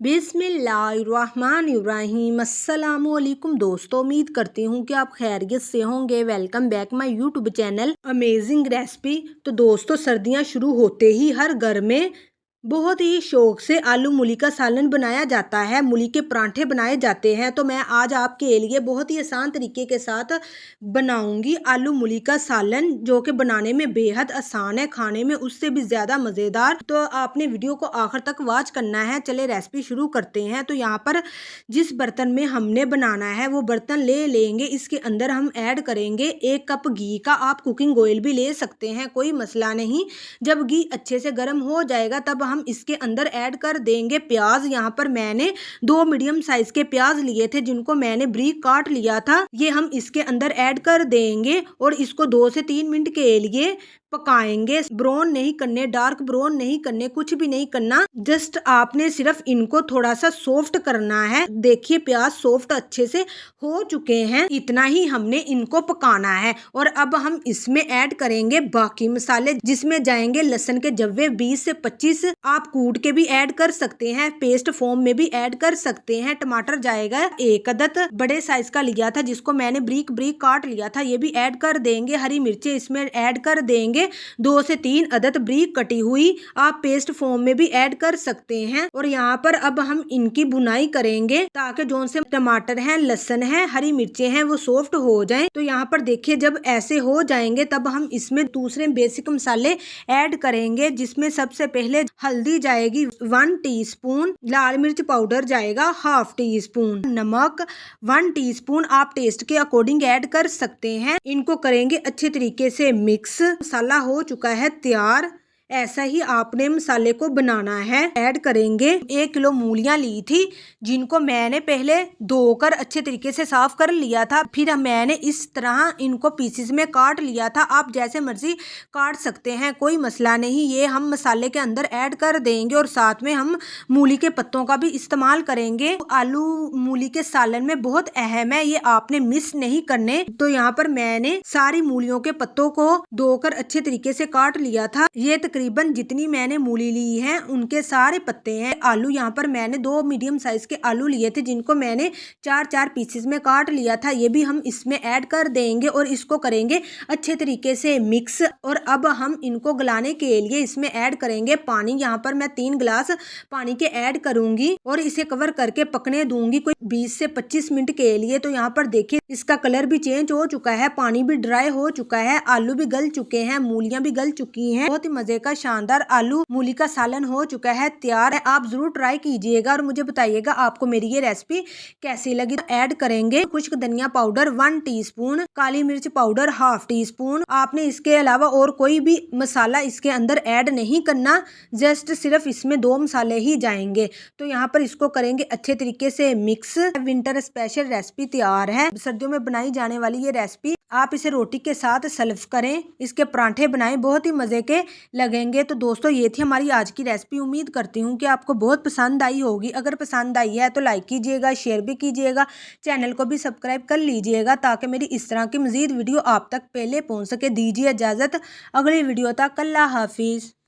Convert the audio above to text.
बिस्मिल्लाहिर्रहमानिर्रहीम। अस्सलामुअलैकुम दोस्तों, उम्मीद करती हूँ कि आप खैरियत से होंगे। Welcome back my YouTube channel amazing recipe. तो दोस्तों, सर्दियाँ शुरू होते ही हर घर में बहुत ही शौक से आलू मूली का सालन बनाया जाता है, मूली के परांठे बनाए जाते हैं। तो मैं आज आपके लिए बहुत ही आसान तरीके के साथ बनाऊंगी आलू मूली का सालन, जो कि बनाने में बेहद आसान है, खाने में उससे भी ज़्यादा मज़ेदार। तो आपने वीडियो को आखिर तक वॉच करना है। चले रेसिपी शुरू करते हैं। तो यहाँ पर जिस बर्तन में हमने बनाना है वो बर्तन ले लेंगे। इसके अंदर हम ऐड करेंगे 1 कप घी का। आप कुकिंग ऑयल भी ले सकते हैं, कोई मसला नहीं। जब घी अच्छे से गर्म हो जाएगा तब हम इसके अंदर ऐड कर देंगे प्याज। यहाँ पर मैंने 2 मीडियम साइज के प्याज लिए थे, जिनको मैंने ब्रीक काट लिया था। ये हम इसके अंदर ऐड कर देंगे और इसको 2 से 3 मिनट के लिए पकाएंगे। ब्राउन नहीं करने, डार्क ब्राउन नहीं करने, कुछ भी नहीं करना। जस्ट आपने सिर्फ इनको थोड़ा सा सॉफ्ट करना है। देखिए प्याज सॉफ्ट अच्छे से हो चुके हैं, इतना ही हमने इनको पकाना है। और अब हम इसमें ऐड करेंगे बाकी मसाले, जिसमें जाएंगे लहसुन के जव्वे 20 से 25। आप कूट के भी ऐड कर सकते हैं, पेस्ट फॉर्म में भी ऐड कर सकते हैं। टमाटर जाएगा 1 अदद, बड़े साइज का लिया था, जिसको मैंने ब्रीक ब्रीक काट लिया था, ये भी ऐड कर देंगे। हरी मिर्चें इसमें ऐड कर देंगे 2 से 3 अदद ब्रीक कटी हुई, आप पेस्ट फॉर्म में भी ऐड कर सकते हैं। और यहाँ पर अब हम इनकी भुनाई करेंगे ताकि जो से टमाटर है, लहसुन है, हरी मिर्चें हैं, वो सॉफ्ट हो जाएं। तो यहाँ पर देखिए जब ऐसे हो जाएंगे तब हम इसमें दूसरे बेसिक मसाले ऐड करेंगे, जिसमें सबसे पहले हल्दी जाएगी 1 टीस्पून, लाल मिर्च पाउडर जाएगा 1/2 टीस्पून, नमक 1 टीस्पून आप टेस्ट के अकॉर्डिंग ऐड कर सकते हैं। इनको करेंगे अच्छे तरीके से मिक्स। मसाला हो चुका है तैयार। ऐसा ही आपने मसाले को बनाना है। ऐड करेंगे 1 किलो मूलियां ली थी, जिनको मैंने पहले धोकर अच्छे तरीके से साफ कर लिया था। फिर मैंने इस तरह इनको पीसेस में काट लिया था। आप जैसे मर्जी काट सकते हैं, कोई मसला नहीं। ये हम मसाले के अंदर ऐड कर देंगे और साथ में हम मूली के पत्तों का भी इस्तेमाल करेंगे। आलू मूली के सालन में बहुत अहम है, ये आपने मिस नहीं करने। तो यहाँ पर मैंने सारी मूलियों के पत्तों को धोकर अच्छे तरीके से काट लिया था। ये तकरीबन जितनी मैंने मूली ली है उनके सारे पत्ते हैं। आलू यहाँ पर मैंने 2 मीडियम साइज के आलू लिए थे, जिनको मैंने 4-4 पीसेस में काट लिया था। ये भी हम इसमें ऐड कर देंगे और इसको करेंगे अच्छे तरीके से मिक्स। और अब हम इनको गलाने के लिए इसमें ऐड करेंगे पानी। यहाँ पर मैं 3 गिलास पानी के ऐड करूंगी और इसे कवर करके पकने दूंगी कोई 20 से 25 मिनट के लिए। तो यहाँ पर देखिए इसका कलर भी चेंज हो चुका है, पानी भी ड्राई हो चुका है, आलू भी गल चुके हैं, मूलियां भी गल चुकी हैं। बहुत ही मजे का शानदार आलू मूली का सालन हो चुका है तैयार है। आप जरूर ट्राई कीजिएगा और मुझे बताइएगा आपको मेरी ये रेसिपी कैसी लगी। ऐड करेंगे खुश्क धनिया पाउडर 1 टीस्पून, काली मिर्च पाउडर 1/2 टीस्पून। आपने इसके अलावा और कोई भी मसाला इसके अंदर ऐड नहीं करना, जस्ट सिर्फ इसमें 2 मसाले ही जाएंगे। तो यहाँ पर इसको करेंगे अच्छे तरीके से मिक्स। विंटर स्पेशल रेसिपी तैयार है। सर्दियों में बनाई जाने वाली ये रेसिपी आप इसे रोटी के साथ सर्व करें, इसके परांठे बनाएं, बहुत ही मजे के लगेंगे। तो दोस्तों, ये थी हमारी आज की रेसिपी। उम्मीद करती हूँ कि आपको बहुत पसंद आई होगी। अगर पसंद आई है तो लाइक कीजिएगा, शेयर भी कीजिएगा, चैनल को भी सब्सक्राइब कर लीजिएगा ताकि मेरी इस तरह की मजीद वीडियो आप तक पहले पहुँच सके। दीजिए इजाज़त, अगली वीडियो तक। अल्लाह हाफिज़।